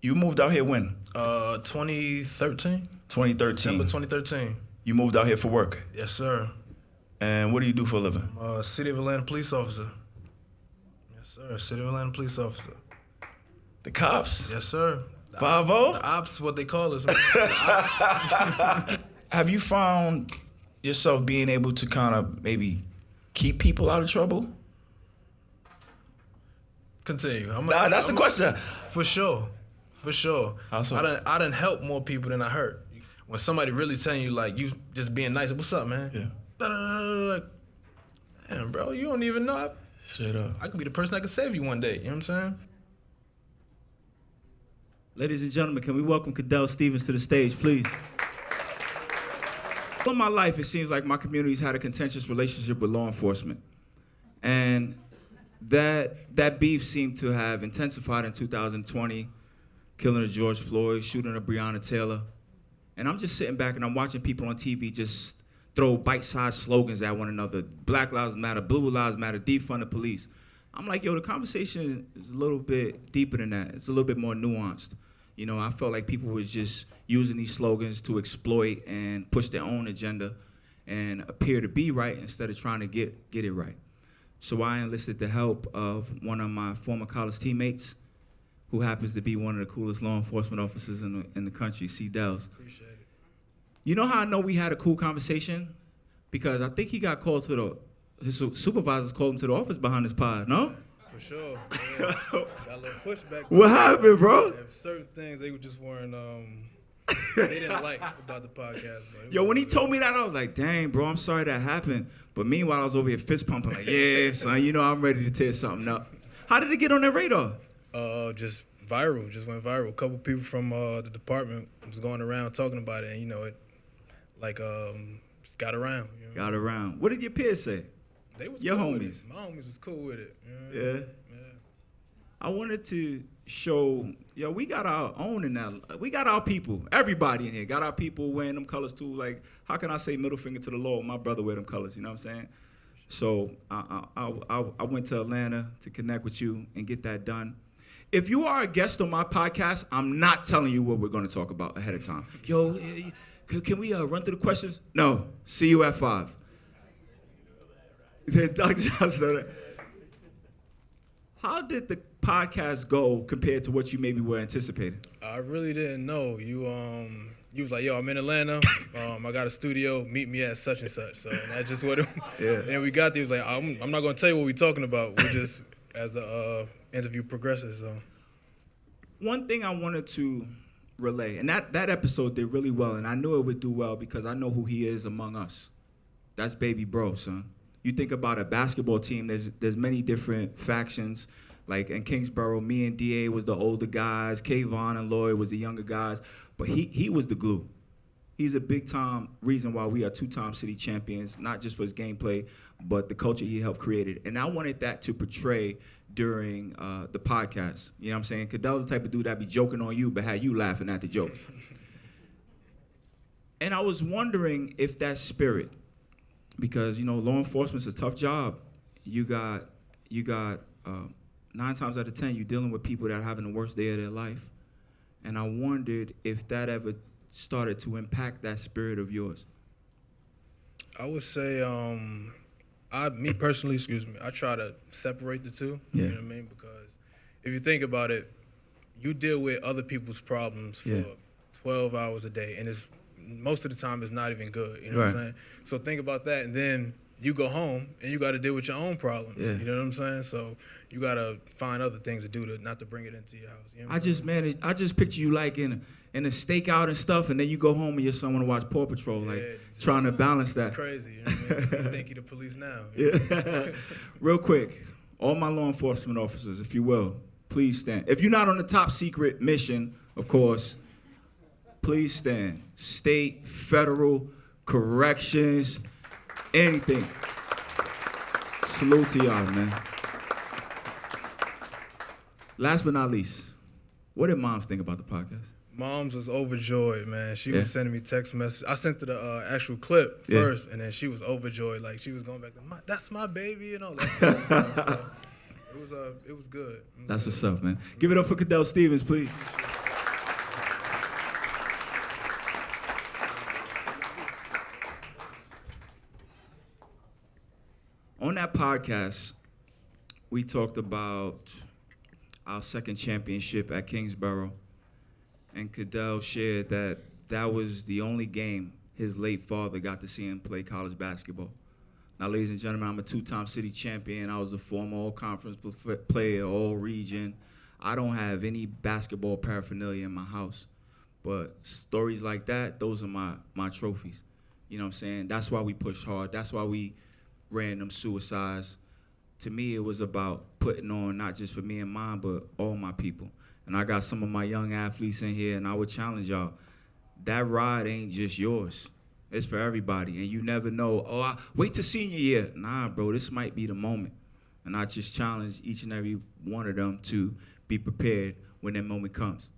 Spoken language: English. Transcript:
You moved out here when? 2013. 2013. December 2013. You moved out here for work? Yes, sir. And what do you do for a living? I'm a City of Atlanta police officer. Yes, sir. City of Atlanta police officer. The cops? Yes, sir. 5-0? The ops, what they call us. Man. Have you found yourself being able to kind of maybe keep people out of trouble? Continue. That's the question. For sure. For sure. How so? I done helped more people than I hurt. When somebody really telling you, like, you just being nice, what's up, man? Yeah. Like, damn, bro, you don't even know. Straight up. I could be the person that could save you one day. You know what I'm saying? Ladies and gentlemen, can we welcome Cadell Stevens to the stage, please? All my life, it seems like my community's had a contentious relationship with law enforcement. And that beef seemed to have intensified in 2020, killing of George Floyd, shooting of Breonna Taylor. And I'm just sitting back and I'm watching people on TV just throw bite-sized slogans at one another. Black Lives Matter, Blue Lives Matter, defund the police. I'm like, yo, the conversation is a little bit deeper than that. It's a little bit more nuanced. You know, I felt like people was just using these slogans to exploit and push their own agenda and appear to be right instead of trying to get it right. So I enlisted the help of one of my former college teammates, who happens to be one of the coolest law enforcement officers in the country, Dellz. Appreciate it. You know how I know we had a cool conversation? Because I think he got called to his supervisors called him to the office behind his pod, no? For sure. Yeah. Got a little pushback. What happened, bro? Certain things they just weren't, they didn't like about the podcast. Yo, when he told me that, I was like, dang, bro, I'm sorry that happened. But meanwhile, I was over here fist pumping like, yeah, son, you know I'm ready to tear something up. How did it get on their radar? Just viral, just went viral. A couple people from the department was going around talking about it, and you know, it like just got around. You know? Got around. What did your peers say? They was your cool homies. With it. My homies was cool with it. You know? Yeah. I wanted to show, yo, we got our own in that. We got our people. Everybody in here got our people wearing them colors too. Like, how can I say middle finger to the law? My brother wear them colors. You know what I'm saying? So I went to Atlanta to connect with you and get that done. If you are a guest on my podcast, I'm not telling you what we're going to talk about ahead of time. Yo, can we run through the questions? No. See you at 5. Dr. Johnson, how did the podcast go compared to what you maybe were anticipating? I really didn't know. You was like, yo, I'm in Atlanta. I got a studio. Meet me at such and such. So that's just what it was. Yeah. And then we got there. He was like, I'm not going to tell you what we're talking about. We just, as the interview progresses. So. One thing I wanted to relay, and that episode did really well, and I knew it would do well because I know who he is among us. That's baby bro, son. You think about a basketball team, there's many different factions. Like in Kingsborough, me and D.A. was the older guys, Kayvon and Lloyd was the younger guys, but he was the glue. He's a big-time reason why we are 2-time city champions, not just for his gameplay, but the culture he helped create it. And I wanted that to portray during the podcast. You know what I'm saying? Cadell's the type of dude that be joking on you, but had you laughing at the joke. And I was wondering if that spirit, because, you know, law enforcement's a tough job. You got 9 times out of 10, you're dealing with people that are having the worst day of their life. And I wondered if that ever started to impact that spirit of yours. I would say, me personally, I try to separate the two. Yeah. You know what I mean? Because if you think about it, you deal with other people's problems for 12 hours a day, and most of the time it's not even good. You know what I'm saying? So think about that, and then you go home and you got to deal with your own problems. Yeah. You know what I'm saying? So you got to find other things to do not to bring it into your house. You know I just picture you like in a stakeout and stuff, and then you go home and you're someone to watch Paw Patrol, like trying to balance that. It's crazy. You know what I mean? You think you're the police now. Yeah. Real quick, all my law enforcement officers, if you will, please stand. If you're not on the top secret mission, of course, please stand. State, federal, corrections, anything. Salute to y'all, man. Last but not least, what did moms think about the podcast? Moms was overjoyed, man. She was sending me text messages. I sent her the actual clip first, and then she was overjoyed. Like, she was going back to, that's my baby, and all that type of stuff. So it was good. That's what's up, man. Give it up for Cadell Stevens, please. on that podcast, we talked about our second championship at Kingsborough, and Cadell shared that that was the only game his late father got to see him play college basketball. Now, ladies and gentlemen, I'm a two-time city champion. I was a former all-conference player, all-region. I don't have any basketball paraphernalia in my house. But stories like that, those are my trophies. You know what I'm saying? That's why we pushed hard. That's why we ran them suicides. To me, it was about putting on, not just for me and mine, but all my people. And I got some of my young athletes in here, and I would challenge y'all. That ride ain't just yours. It's for everybody. And you never know, wait till senior year. Nah, bro, this might be the moment. And I just challenge each and every one of them to be prepared when that moment comes.